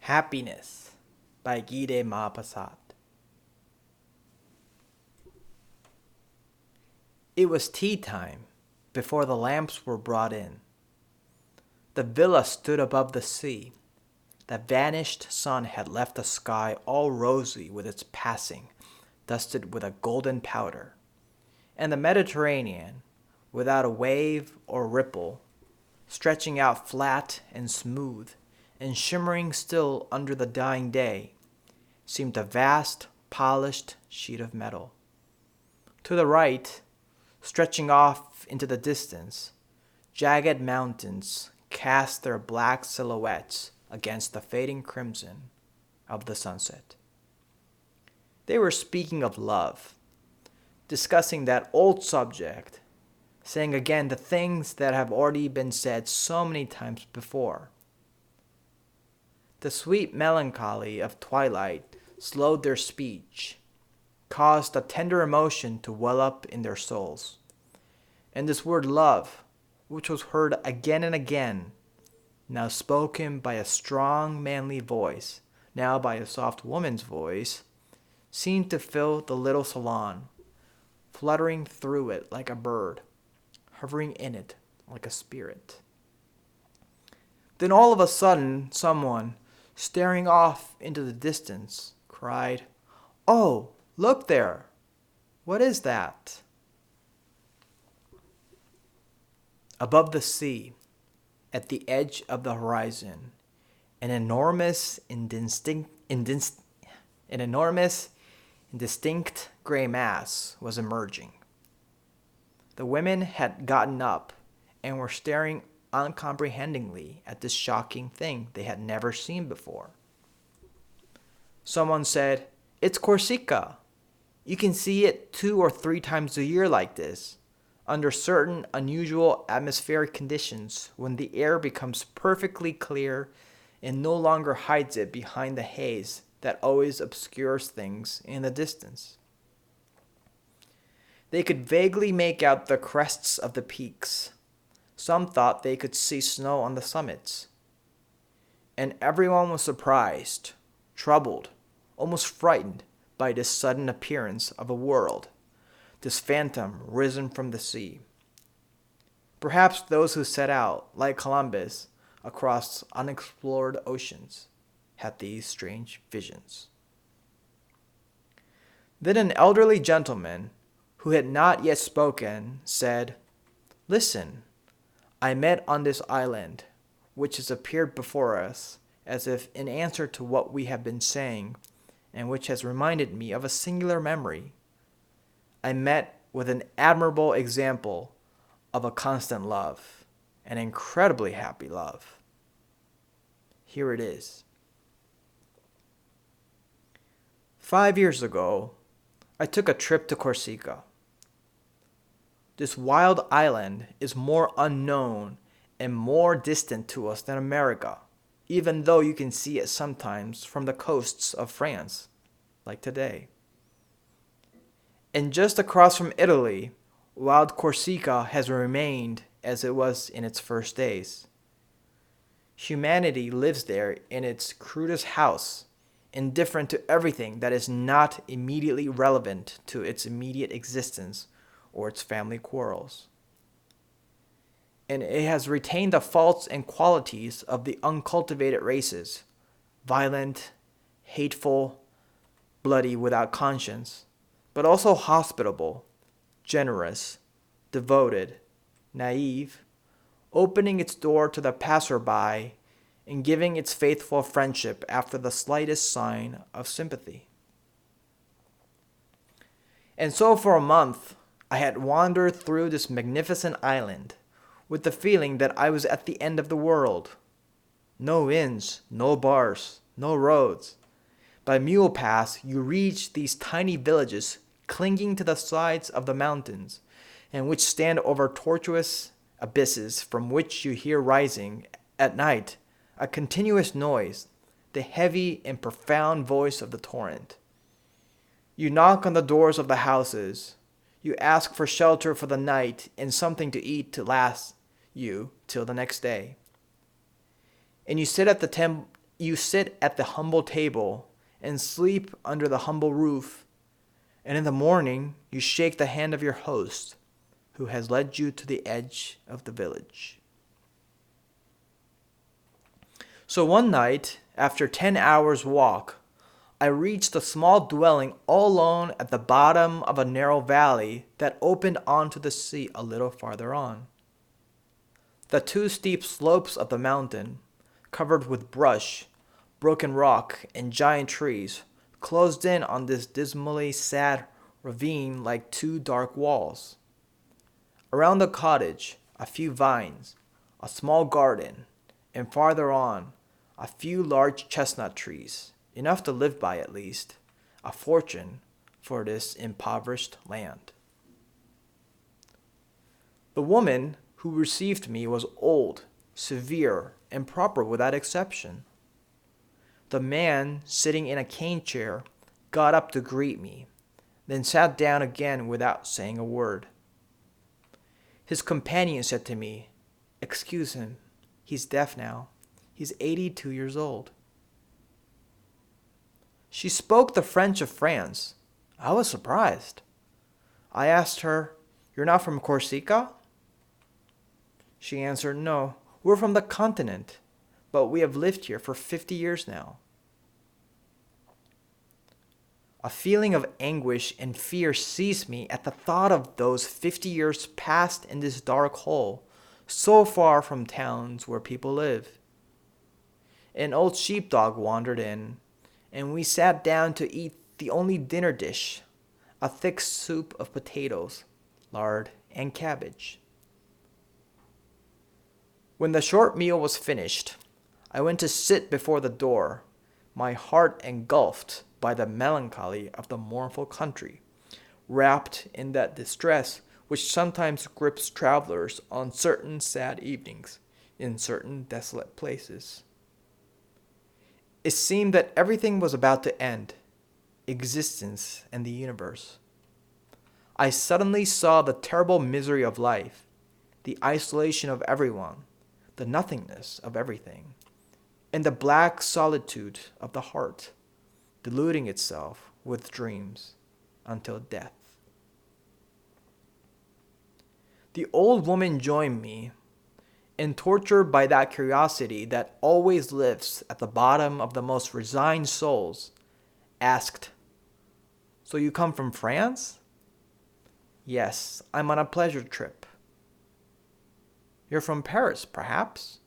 Happiness by Guy de Maupassant. It was tea time before the lamps were brought in. The villa stood above the sea. The vanished sun had left the sky all rosy with its passing, dusted with a golden powder, and the Mediterranean, without a wave or ripple, stretching out flat and smooth and shimmering still under the dying day, seemed a vast, polished sheet of metal. To the right, stretching off into the distance, jagged mountains cast their black silhouettes against the fading crimson of the sunset. They were speaking of love, discussing that old subject, saying again the things that have already been said so many times before. The sweet melancholy of twilight slowed their speech, caused a tender emotion to well up in their souls. And this word love, which was heard again and again, now spoken by a strong manly voice, now by a soft woman's voice, seemed to fill the little salon, fluttering through it like a bird, hovering in it like a spirit. Then all of a sudden, someone, staring off into the distance, cried, "Oh, look there! What is that?" Above the sea, at the edge of the horizon, an enormous, indistinct gray mass was emerging. The women had gotten up and were staring uncomprehendingly at this shocking thing they had never seen before. Someone said, "It's Corsica. You can see it 2 or 3 times a year like this, under certain unusual atmospheric conditions when the air becomes perfectly clear and no longer hides it behind the haze that always obscures things in the distance." They could vaguely make out the crests of the peaks. Some thought they could see snow on the summits. And everyone was surprised, troubled, almost frightened by this sudden appearance of a world, this phantom risen from the sea. Perhaps those who set out, like Columbus, across unexplored oceans, had these strange visions. Then an elderly gentleman, who had not yet spoken, said, "Listen, I met on this island, which has appeared before us, as if in answer to what we have been saying, and which has reminded me of a singular memory. I met with an admirable example of a constant love, an incredibly happy love. Here it is. 5 years ago, I took a trip to Corsica. This wild island is more unknown and more distant to us than America, even though you can see it sometimes from the coasts of France, like today. And just across from Italy, wild Corsica has remained as it was in its first days. Humanity lives there in its crudest house, indifferent to everything that is not immediately relevant to its immediate existence or its family quarrels. And it has retained the faults and qualities of the uncultivated races, violent, hateful, bloody, without conscience, but also hospitable, generous, devoted, naive, opening its door to the passerby and giving its faithful friendship after the slightest sign of sympathy. And so for a month, I had wandered through this magnificent island with the feeling that I was at the end of the world. No inns, no bars, no roads. By mule paths, you reach these tiny villages clinging to the sides of the mountains, and which stand over tortuous abysses from which you hear rising, at night, a continuous noise, the heavy and profound voice of the torrent. You knock on the doors of the houses. You ask for shelter for the night and something to eat to last you till the next day. And you sit at the you sit at the humble table and sleep under the humble roof, and in the morning you shake the hand of your host, who has led you to the edge of the village. So one night, after 10 hours' walk, I reached a small dwelling all alone at the bottom of a narrow valley that opened onto the sea a little farther on. The two steep slopes of the mountain, covered with brush, broken rock, and giant trees, closed in on this dismally sad ravine like two dark walls. Around the cottage, a few vines, a small garden, and farther on, a few large chestnut trees, enough to live by at least, a fortune for this impoverished land. The woman who received me was old, severe, and proper without exception. The man, sitting in a cane chair, got up to greet me, then sat down again without saying a word. His companion said to me, "Excuse him, he's deaf now. He's 82 years old." She spoke the French of France. I was surprised. I asked her, "You're not from Corsica?" She answered, "No, we're from the continent, but we have lived here for 50 years now." A feeling of anguish and fear seized me at the thought of those 50 years passed in this dark hole, so far from towns where people live. An old sheepdog wandered in, and we sat down to eat the only dinner dish, a thick soup of potatoes, lard, and cabbage. When the short meal was finished, I went to sit before the door, my heart engulfed by the melancholy of the mournful country, wrapped in that distress which sometimes grips travelers on certain sad evenings in certain desolate places. It seemed that everything was about to end, existence and the universe. I suddenly saw the terrible misery of life, the isolation of everyone, the nothingness of everything, and the black solitude of the heart, deluding itself with dreams until death. The old woman joined me, and tortured by that curiosity that always lives at the bottom of the most resigned souls, asked, "So you come from France?" "Yes, I'm on a pleasure trip." "You're from Paris, perhaps?"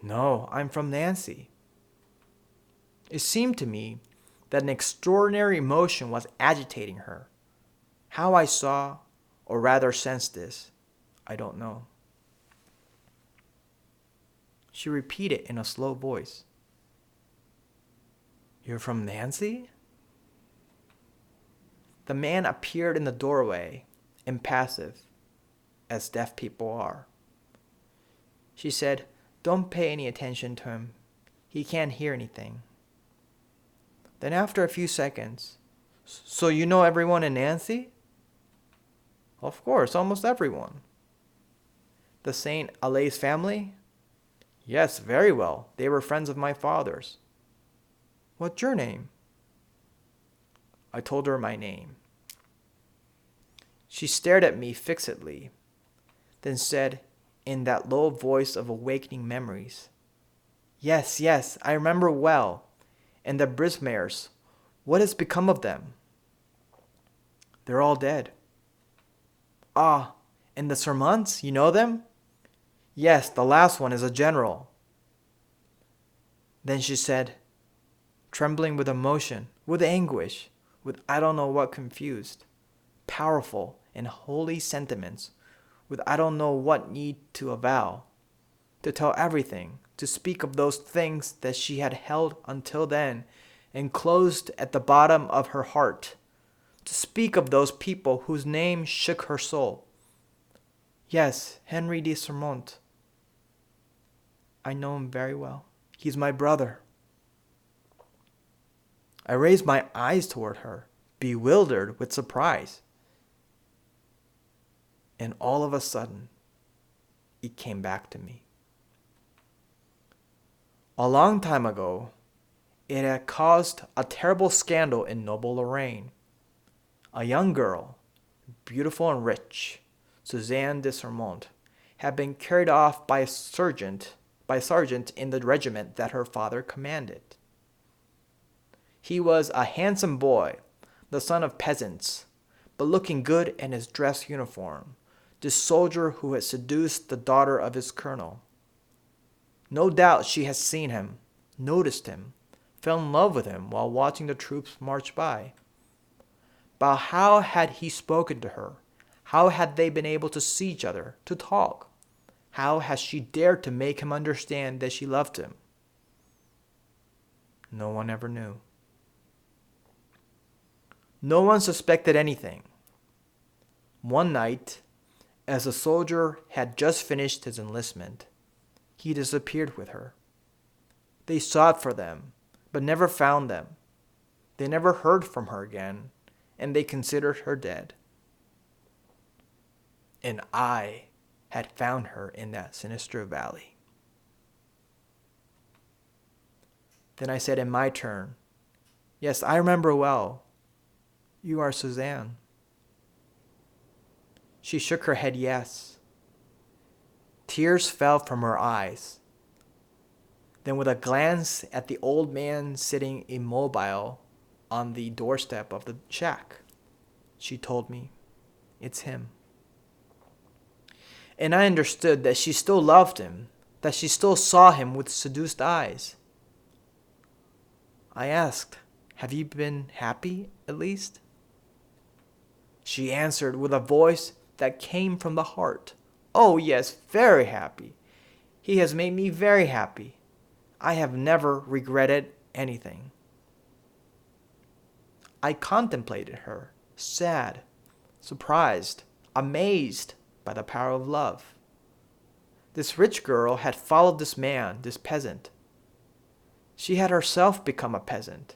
"No, I'm from Nancy." It seemed to me that an extraordinary emotion was agitating her. How I saw, or rather sensed this, I don't know. She repeated in a slow voice, "You're from Nancy?" The man appeared in the doorway, impassive, as deaf people are. She said, "Don't pay any attention to him. He can't hear anything." Then after a few seconds, "So you know everyone in Nancy?" "Of course, almost everyone." "The St. Alais family?" "Yes, very well. They were friends of my father's." "What's your name?" I told her my name. She stared at me fixedly, then said, in that low voice of awakening memories, "Yes, yes, I remember well. And the Brismares, what has become of them?" "They're all dead." "Ah, and the Sermonts, you know them?" "Yes, the last one is a general." Then she said, trembling with emotion, with anguish, with I don't know what confused, powerful and holy sentiments, with I don't know what need to avow, to tell everything, to speak of those things that she had held until then enclosed at the bottom of her heart, to speak of those people whose name shook her soul. "Yes, Henry de Sermont. I know him very well. He's my brother." I raised my eyes toward her, bewildered with surprise. And all of a sudden, it came back to me. A long time ago, it had caused a terrible scandal in noble Lorraine. A young girl, beautiful and rich, Suzanne de Sermont, had been carried off by a sergeant in the regiment that her father commanded. He was a handsome boy, the son of peasants, but looking good in his dress uniform, this soldier who had seduced the daughter of his colonel. No doubt she had seen him, noticed him, fell in love with him while watching the troops march by. But how had he spoken to her? How had they been able to see each other, to talk? How had she dared to make him understand that she loved him? No one ever knew. No one suspected anything. One night, as the soldier had just finished his enlistment, he disappeared with her. They sought for them, but never found them. They never heard from her again, and they considered her dead. And I had found her in that sinister valley. Then I said in my turn, "Yes, I remember well. You are Suzanne." She shook her head yes. Tears fell from her eyes. Then with a glance at the old man sitting immobile on the doorstep of the shack, she told me, "It's him." And I understood that she still loved him, that she still saw him with seduced eyes. I asked, "Have you been happy, at least?" She answered with a voice that came from the heart, "Oh yes, very happy. He has made me very happy. I have never regretted anything." I contemplated her, sad, surprised, amazed by the power of love. This rich girl had followed this man, this peasant. She had herself become a peasant.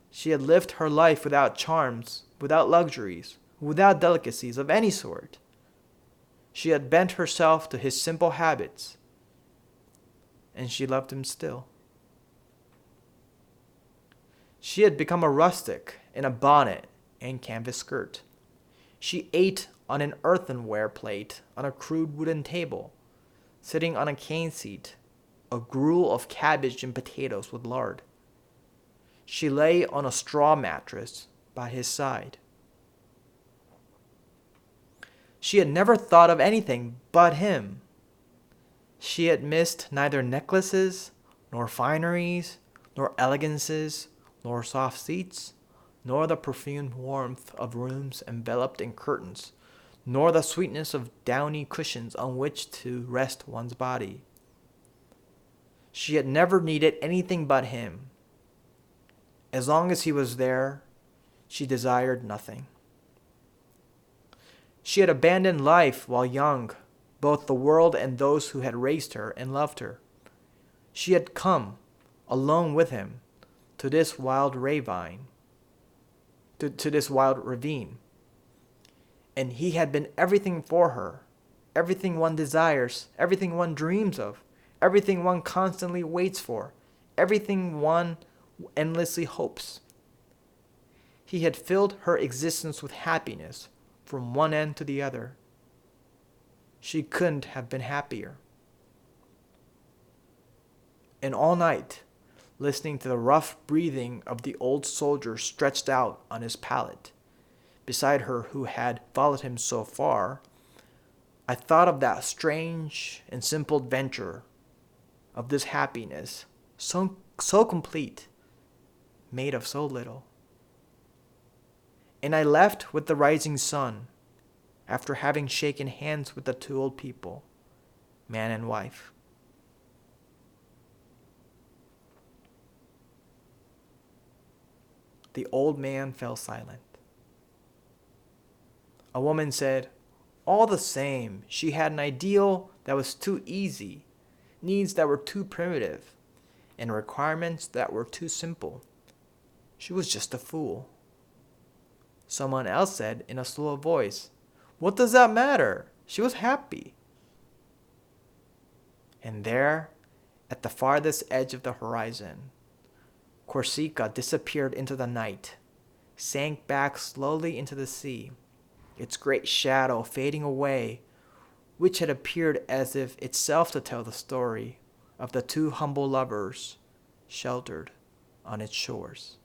She had lived her life without charms, without luxuries, without delicacies of any sort. She had bent herself to his simple habits, and she loved him still. She had become a rustic in a bonnet and canvas skirt. She ate on an earthenware plate on a crude wooden table, sitting on a cane seat, a gruel of cabbage and potatoes with lard. She lay on a straw mattress by his side. She had never thought of anything but him. She had missed neither necklaces, nor fineries, nor elegances, nor soft seats, nor the perfumed warmth of rooms enveloped in curtains, nor the sweetness of downy cushions on which to rest one's body. She had never needed anything but him. As long as he was there, she desired nothing. She had abandoned life while young, both the world and those who had raised her and loved her. She had come, alone with him, to this wild ravine, to this wild ravine. And he had been everything for her, everything one desires, everything one dreams of, everything one constantly waits for, everything one endlessly hopes. He had filled her existence with happiness from one end to the other. She couldn't have been happier. And all night, listening to the rough breathing of the old soldier stretched out on his pallet, beside her who had followed him so far, I thought of that strange and simple adventure, of this happiness, so complete, made of so little. And I left with the rising sun, after having shaken hands with the two old people, man and wife. The old man fell silent. A woman said, "All the same, she had an ideal that was too easy, needs that were too primitive, and requirements that were too simple. She was just a fool." Someone else said in a slow voice, "What does that matter? She was happy." And there, At the farthest edge of the horizon, Corsica disappeared into the night, sank back slowly into the sea, its great shadow fading away, which had appeared as if itself to tell the story of the two humble lovers sheltered on its shores.